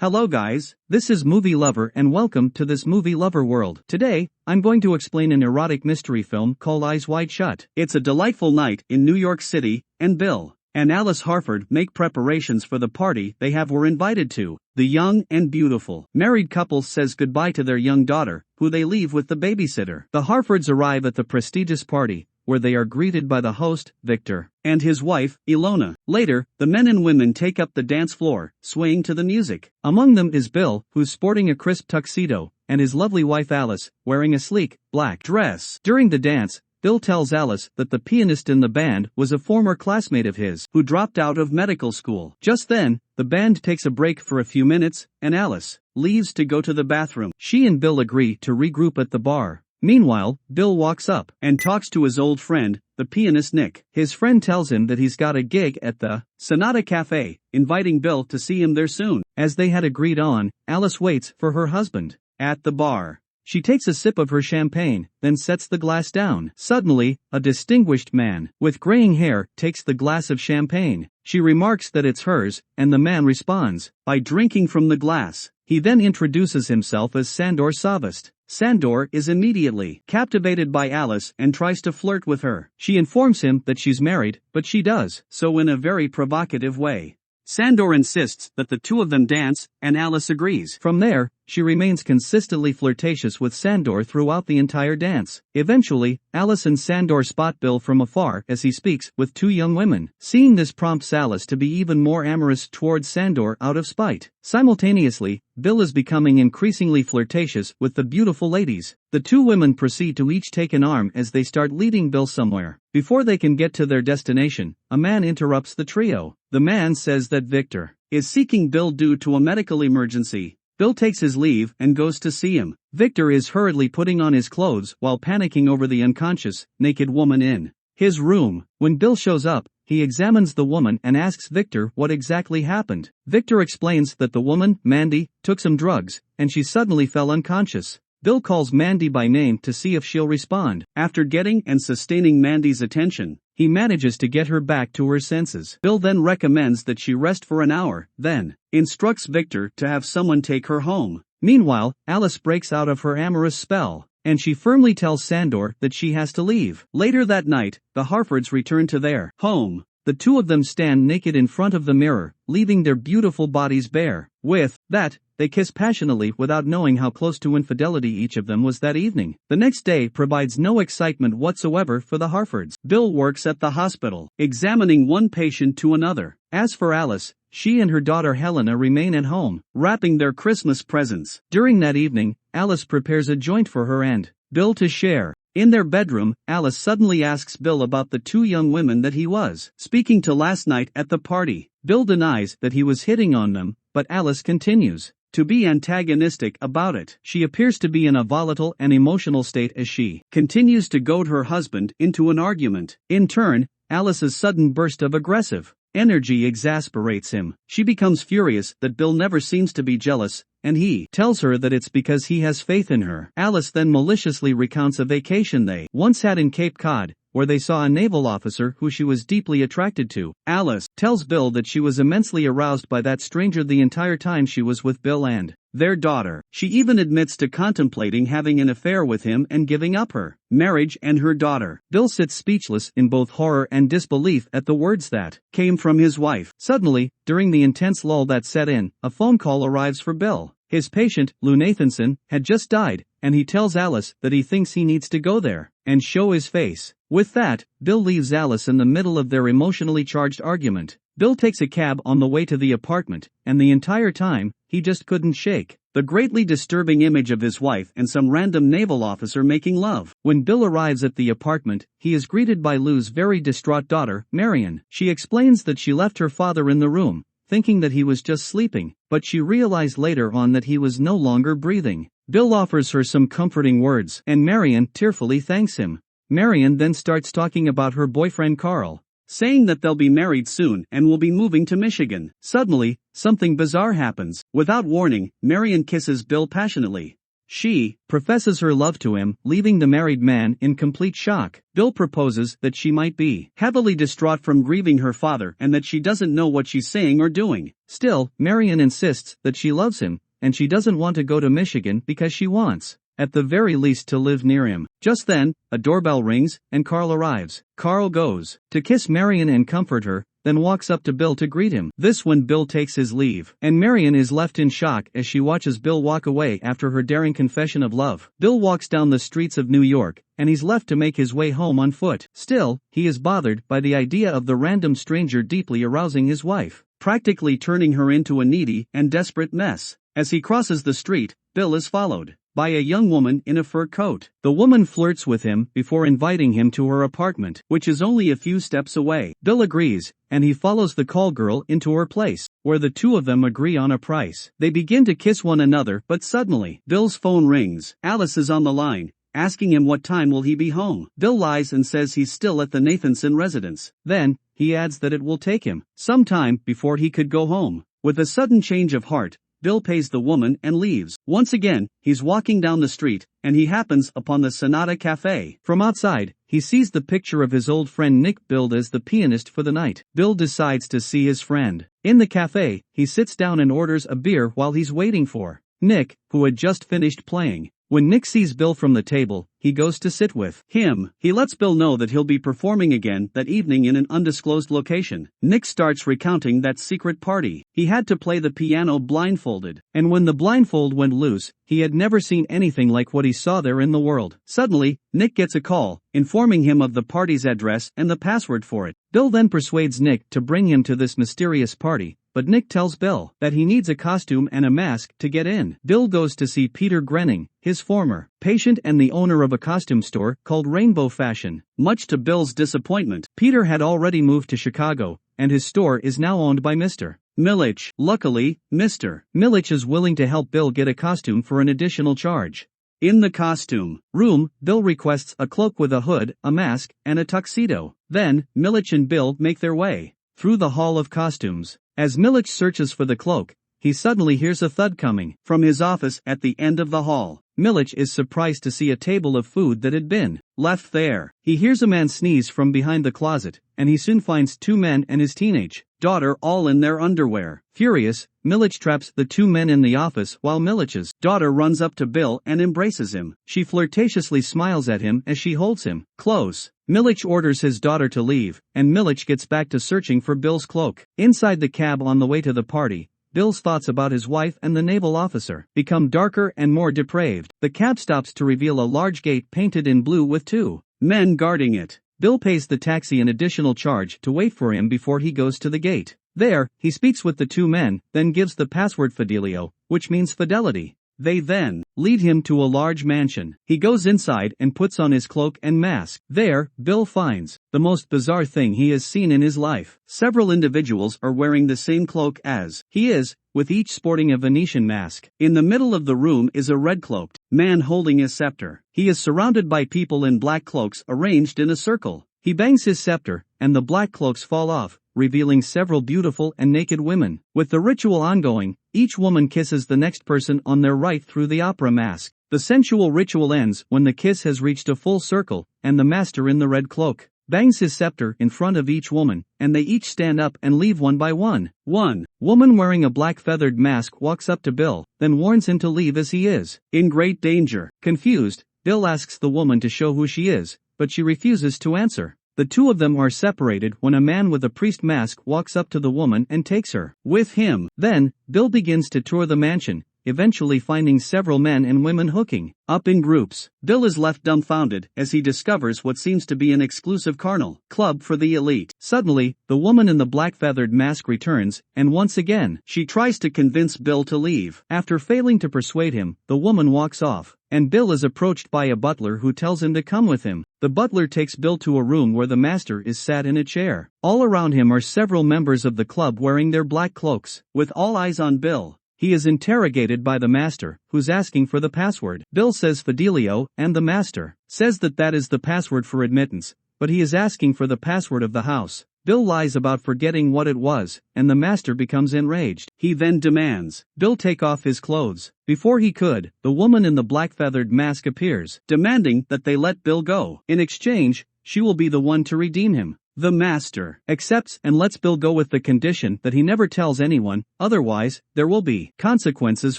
Hello guys, this is Movie Lover and welcome to this Movie Lover world. Today, I'm going to explain an erotic mystery film called Eyes Wide Shut. It's a delightful night in New York City, and Bill and Alice Harford make preparations for the party they were invited to. The young and beautiful married couple says goodbye to their young daughter, who they leave with the babysitter. The Harfords arrive at the prestigious party, where they are greeted by the host, Victor, and his wife, Ilona. Later, the men and women take up the dance floor, swaying to the music. Among them is Bill, who's sporting a crisp tuxedo, and his lovely wife Alice, wearing a sleek, black dress. During the dance, Bill tells Alice that the pianist in the band was a former classmate of his who dropped out of medical school. Just then, the band takes a break for a few minutes, and Alice leaves to go to the bathroom. She and Bill agree to regroup at the bar. Meanwhile, Bill walks up and talks to his old friend, the pianist Nick. His friend tells him that he's got a gig at the Sonata Cafe, inviting Bill to see him there soon. As they had agreed on, Alice waits for her husband at the bar. She takes a sip of her champagne, then sets the glass down. Suddenly, a distinguished man with graying hair takes the glass of champagne. She remarks that it's hers, and the man responds by drinking from the glass. He then introduces himself as Sandor Savast. Sandor is immediately captivated by Alice and tries to flirt with her. She informs him that she's married, but she does so in a very provocative way. Sandor insists that the two of them dance, and Alice agrees. From there, she remains consistently flirtatious with Sandor throughout the entire dance. Eventually, Alice and Sandor spot Bill from afar as he speaks with two young women. Seeing this prompts Alice to be even more amorous towards Sandor out of spite. Simultaneously, Bill is becoming increasingly flirtatious with the beautiful ladies. The two women proceed to each take an arm as they start leading Bill somewhere. Before they can get to their destination, a man interrupts the trio. The man says that Victor is seeking Bill due to a medical emergency. Bill takes his leave and goes to see him. Victor is hurriedly putting on his clothes while panicking over the unconscious, naked woman in his room. When Bill shows up, he examines the woman and asks Victor what exactly happened. Victor explains that the woman, Mandy, took some drugs, and she suddenly fell unconscious. Bill calls Mandy by name to see if she'll respond. After getting and sustaining Mandy's attention, he manages to get her back to her senses. Bill then recommends that she rest for an hour, then instructs Victor to have someone take her home. Meanwhile, Alice breaks out of her amorous spell, and she firmly tells Sandor that she has to leave. Later that night, the Harfords return to their home. The two of them stand naked in front of the mirror, leaving their beautiful bodies bare. With that, they kiss passionately without knowing how close to infidelity each of them was that evening. The next day provides no excitement whatsoever for the Harfords. Bill works at the hospital, examining one patient to another. As for Alice, she and her daughter Helena remain at home, wrapping their Christmas presents. During that evening, Alice prepares a joint for her and Bill to share. In their bedroom, Alice suddenly asks Bill about the two young women that he was speaking to last night at the party. Bill denies that he was hitting on them, but Alice continues to be antagonistic about it. She appears to be in a volatile and emotional state as she continues to goad her husband into an argument. In turn, Alice's sudden burst of aggressive energy exasperates him. She becomes furious that Bill never seems to be jealous, and he tells her that it's because he has faith in her. Alice then maliciously recounts a vacation they once had in Cape Cod, where they saw a naval officer who she was deeply attracted to. Alice tells Bill that she was immensely aroused by that stranger the entire time she was with Bill and their daughter. She even admits to contemplating having an affair with him and giving up her marriage and her daughter. Bill sits speechless in both horror and disbelief at the words that came from his wife. Suddenly, during the intense lull that set in, a phone call arrives for Bill. His patient, Lou Nathanson, had just died, and he tells Alice that he thinks he needs to go there and show his face. With that, Bill leaves Alice in the middle of their emotionally charged argument. Bill takes a cab on the way to the apartment, and the entire time, he just couldn't shake the greatly disturbing image of his wife and some random naval officer making love. When Bill arrives at the apartment, he is greeted by Lou's very distraught daughter, Marion. She explains that she left her father in the room, thinking that he was just sleeping, but she realized later on that he was no longer breathing. Bill offers her some comforting words, and Marion tearfully thanks him. Marion then starts talking about her boyfriend Carl, saying that they'll be married soon and will be moving to Michigan. Suddenly, something bizarre happens. Without warning, Marion kisses Bill passionately. She professes her love to him, leaving the married man in complete shock. Bill proposes that she might be heavily distraught from grieving her father and that she doesn't know what she's saying or doing. Still, Marion insists that she loves him, and she doesn't want to go to Michigan because she wants, at the very least, to live near him. Just then, a doorbell rings, and Carl arrives. Carl goes to kiss Marion and comfort her, then walks up to Bill to greet him. This when Bill takes his leave, and Marion is left in shock as she watches Bill walk away after her daring confession of love. Bill walks down the streets of New York, and he's left to make his way home on foot. Still, he is bothered by the idea of the random stranger deeply arousing his wife, practically turning her into a needy and desperate mess. As he crosses the street, Bill is followed by a young woman in a fur coat. The woman flirts with him before inviting him to her apartment, which is only a few steps away. Bill agrees, and he follows the call girl into her place, where the two of them agree on a price. They begin to kiss one another, but suddenly, Bill's phone rings. Alice is on the line, asking him what time will he be home. Bill lies and says he's still at the Nathanson residence. Then, he adds that it will take him some time before he could go home. With a sudden change of heart, Bill pays the woman and leaves. Once again, he's walking down the street, and he happens upon the Sonata Cafe. From outside, he sees the picture of his old friend Nick billed as the pianist for the night. Bill decides to see his friend. In the cafe, he sits down and orders a beer while he's waiting for Nick, who had just finished playing. When Nick sees Bill from the table, he goes to sit with him. He lets Bill know that he'll be performing again that evening in an undisclosed location. Nick starts recounting that secret party. He had to play the piano blindfolded, and when the blindfold went loose, he had never seen anything like what he saw there in the world. Suddenly, Nick gets a call, informing him of the party's address and the password for it. Bill then persuades Nick to bring him to this mysterious party, but Nick tells Bill that he needs a costume and a mask to get in. Bill goes to see Peter Grenning, his former patient and the owner of a costume store called Rainbow Fashion. Much to Bill's disappointment, Peter had already moved to Chicago, and his store is now owned by Mr. Milich. Luckily, Mr. Milich is willing to help Bill get a costume for an additional charge. In the costume room, Bill requests a cloak with a hood, a mask, and a tuxedo. Then, Milich and Bill make their way through the hall of costumes. As Milich searches for the cloak, he suddenly hears a thud coming from his office at the end of the hall. Milich is surprised to see a table of food that had been left there. He hears a man sneeze from behind the closet, and he soon finds two men and his teenage daughter all in their underwear. Furious, Milich traps the two men in the office while Milich's daughter runs up to Bill and embraces him. She flirtatiously smiles at him as she holds him close. Milich orders his daughter to leave, and Milich gets back to searching for Bill's cloak. Inside the cab on the way to the party, Bill's thoughts about his wife and the naval officer become darker and more depraved. The cab stops to reveal a large gate painted in blue with two men guarding it. Bill pays the taxi an additional charge to wait for him before he goes to the gate. There, he speaks with the two men, then gives the password Fidelio, which means fidelity. They then lead him to a large mansion. He goes inside and puts on his cloak and mask. There, Bill finds the most bizarre thing he has seen in his life. Several individuals are wearing the same cloak as he is, with each sporting a Venetian mask. In the middle of the room is a red-cloaked man holding a scepter. He is surrounded by people in black cloaks arranged in a circle. He bangs his scepter, and the black cloaks fall off, revealing several beautiful and naked women. With the ritual ongoing, each woman kisses the next person on their right through the opera mask. The sensual ritual ends when the kiss has reached a full circle, and the master in the red cloak bangs his scepter in front of each woman, and they each stand up and leave one by one. One woman wearing a black feathered mask walks up to Bill, then warns him to leave as he is in great danger. Confused, Bill asks the woman to show who she is, but she refuses to answer. The two of them are separated when a man with a priest mask walks up to the woman and takes her with him. Then, Bill begins to tour the mansion, eventually finding several men and women hooking up in groups. Bill is left dumbfounded as he discovers what seems to be an exclusive carnal club for the elite. Suddenly, the woman in the black feathered mask returns, and once again, she tries to convince Bill to leave. After failing to persuade him, the woman walks off, and Bill is approached by a butler who tells him to come with him. The butler takes Bill to a room where the master is sat in a chair. All around him are several members of the club wearing their black cloaks. With all eyes on Bill, he is interrogated by the master, who's asking for the password. Bill says Fidelio, and the master says that is the password for admittance, but he is asking for the password of the house. Bill lies about forgetting what it was, and the master becomes enraged. He then demands Bill take off his clothes. Before he could, the woman in the black feathered mask appears, demanding that they let Bill go. In exchange, she will be the one to redeem him. The master accepts and lets Bill go with the condition that he never tells anyone, otherwise, there will be consequences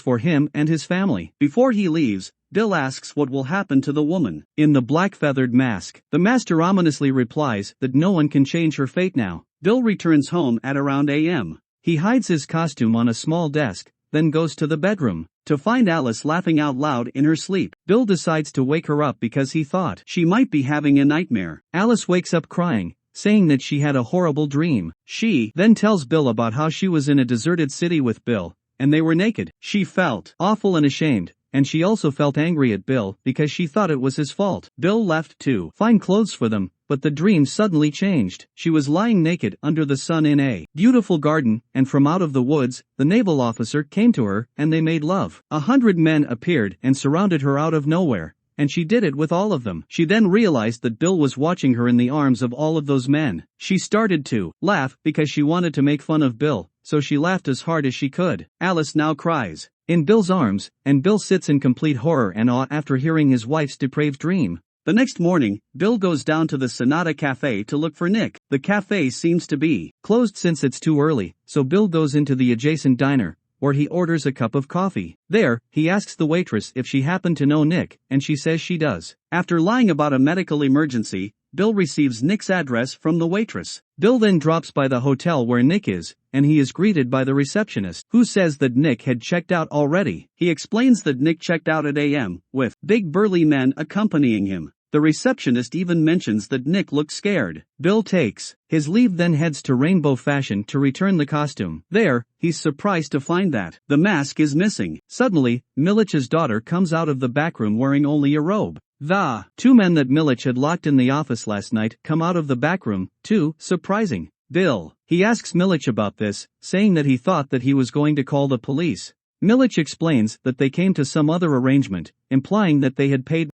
for him and his family. Before he leaves, Bill asks what will happen to the woman in the black feathered mask. The master ominously replies that no one can change her fate now. Bill returns home at around a.m. He hides his costume on a small desk, then goes to the bedroom to find Alice laughing out loud in her sleep. Bill decides to wake her up because he thought she might be having a nightmare. Alice wakes up crying, saying that she had a horrible dream. She then tells Bill about how she was in a deserted city with Bill, and they were naked. She felt awful and ashamed, and she also felt angry at Bill because she thought it was his fault. Bill left to find clothes for them, but the dream suddenly changed. She was lying naked under the sun in a beautiful garden, and from out of the woods, the naval officer came to her and they made love. 100 men appeared and surrounded her out of nowhere, and she did it with all of them. She then realized that Bill was watching her in the arms of all of those men. She started to laugh because she wanted to make fun of Bill, so she laughed as hard as she could. Alice now cries in Bill's arms, and Bill sits in complete horror and awe after hearing his wife's depraved dream. The next morning, Bill goes down to the Sonata Cafe to look for Nick. The cafe seems to be closed since it's too early, so Bill goes into the adjacent diner, where he orders a cup of coffee. There, he asks the waitress if she happened to know Nick, and she says she does. After lying about a medical emergency, Bill receives Nick's address from the waitress. Bill then drops by the hotel where Nick is, and he is greeted by the receptionist, who says that Nick had checked out already. He explains that Nick checked out at a.m., with big burly men accompanying him. The receptionist even mentions that Nick looked scared. Bill takes his leave, then heads to Rainbow Fashion to return the costume. There, he's surprised to find that the mask is missing. Suddenly, Milich's daughter comes out of the back room wearing only a robe. The 2 men that Milich had locked in the office last night come out of the back room, too, surprising Bill. He asks Milich about this, saying that he thought that he was going to call the police. Milich explains that they came to some other arrangement, implying that they had paid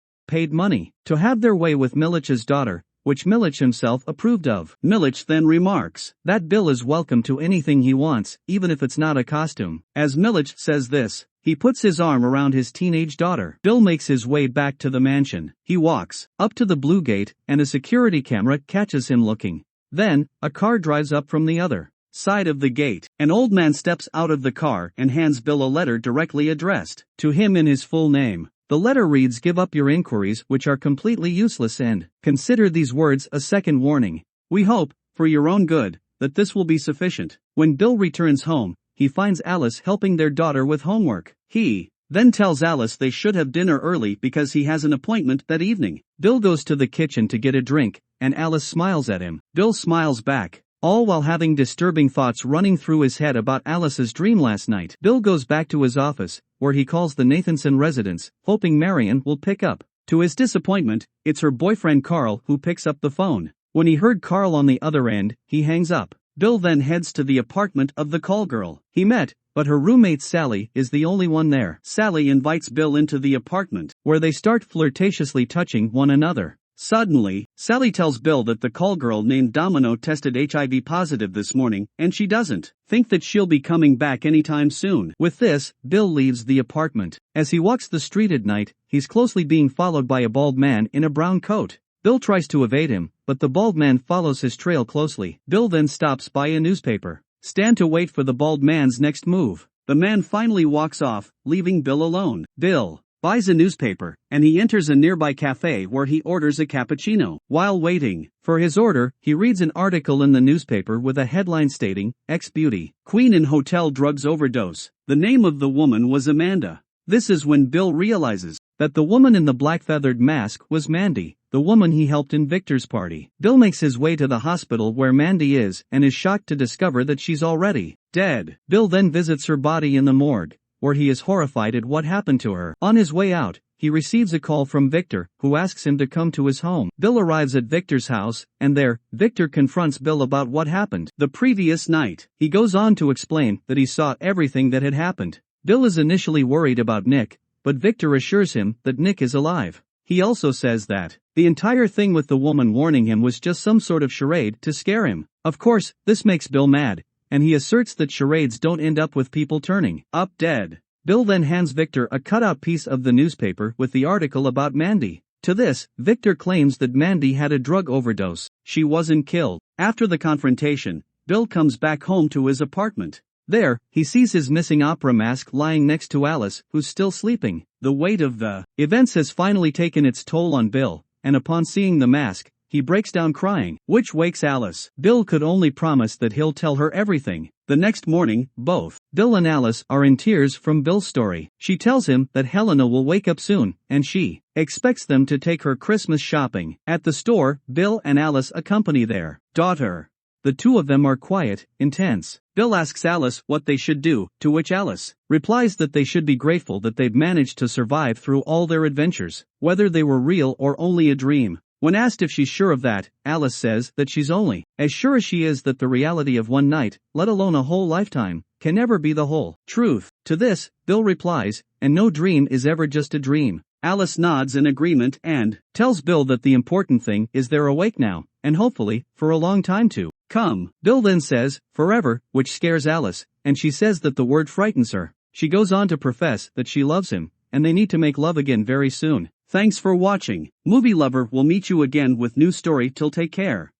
money to have their way with Milich's daughter, which Milich himself approved of. Milich then remarks that Bill is welcome to anything he wants, even if it's not a costume. As Milich says this, he puts his arm around his teenage daughter. Bill makes his way back to the mansion. He walks up to the blue gate, and a security camera catches him looking. Then, a car drives up from the other side of the gate. An old man steps out of the car and hands Bill a letter directly addressed to him in his full name. The letter reads, "Give up your inquiries, which are completely useless, and consider these words a second warning. We hope, for your own good, that this will be sufficient." When Bill returns home, he finds Alice helping their daughter with homework. He then tells Alice they should have dinner early because he has an appointment that evening. Bill goes to the kitchen to get a drink, and Alice smiles at him. Bill smiles back, all while having disturbing thoughts running through his head about Alice's dream last night. Bill goes back to his office, where he calls the Nathanson residence, hoping Marion will pick up. To his disappointment, it's her boyfriend Carl who picks up the phone. When he heard Carl on the other end, he hangs up. Bill then heads to the apartment of the call girl he met, but her roommate Sally is the only one there. Sally invites Bill into the apartment, where they start flirtatiously touching one another. Suddenly, Sally tells Bill that the call girl named Domino tested HIV positive this morning, and she doesn't think that she'll be coming back anytime soon. With this, Bill leaves the apartment. As he walks the street at night, he's closely being followed by a bald man in a brown coat. Bill tries to evade him, but the bald man follows his trail closely. Bill then stops by a newspaper stand to wait for the bald man's next move. The man finally walks off, leaving Bill alone. Bill buys a newspaper, and he enters a nearby cafe where he orders a cappuccino. While waiting for his order, he reads an article in the newspaper with a headline stating, "Ex-beauty, Queen in Hotel Drugs Overdose." The name of the woman was Amanda. This is when Bill realizes that the woman in the black feathered mask was Mandy, the woman he helped in Victor's party. Bill makes his way to the hospital where Mandy is and is shocked to discover that she's already dead. Bill then visits her body in the morgue, where he is horrified at what happened to her. On his way out, he receives a call from Victor, who asks him to come to his home. Bill arrives at Victor's house, and there, Victor confronts Bill about what happened the previous night. He goes on to explain that he saw everything that had happened. Bill is initially worried about Nick, but Victor assures him that Nick is alive. He also says that the entire thing with the woman warning him was just some sort of charade to scare him. Of course, this makes Bill mad, and he asserts that charades don't end up with people turning up dead. Bill then hands Victor a cutout piece of the newspaper with the article about Mandy. To this, Victor claims that Mandy had a drug overdose. She wasn't killed. After the confrontation, Bill comes back home to his apartment. There, he sees his missing opera mask lying next to Alice, who's still sleeping. The weight of the events has finally taken its toll on Bill, and upon seeing the mask, he breaks down crying, which wakes Alice. Bill could only promise that he'll tell her everything. The next morning, both Bill and Alice are in tears from Bill's story. She tells him that Helena will wake up soon, and she expects them to take her Christmas shopping. At the store, Bill and Alice accompany their daughter. The two of them are quiet, intense. Bill asks Alice what they should do, to which Alice replies that they should be grateful that they've managed to survive through all their adventures, whether they were real or only a dream. When asked if she's sure of that, Alice says that she's only as sure as she is that the reality of one night, let alone a whole lifetime, can never be the whole truth. To this, Bill replies, and no dream is ever just a dream. Alice nods in agreement and tells Bill that the important thing is they're awake now, and hopefully, for a long time to come. Bill then says, forever, which scares Alice, and she says that the word frightens her. She goes on to profess that she loves him, and they need to make love again very soon. Thanks for watching. Movie Lover will meet you again with new story till take care.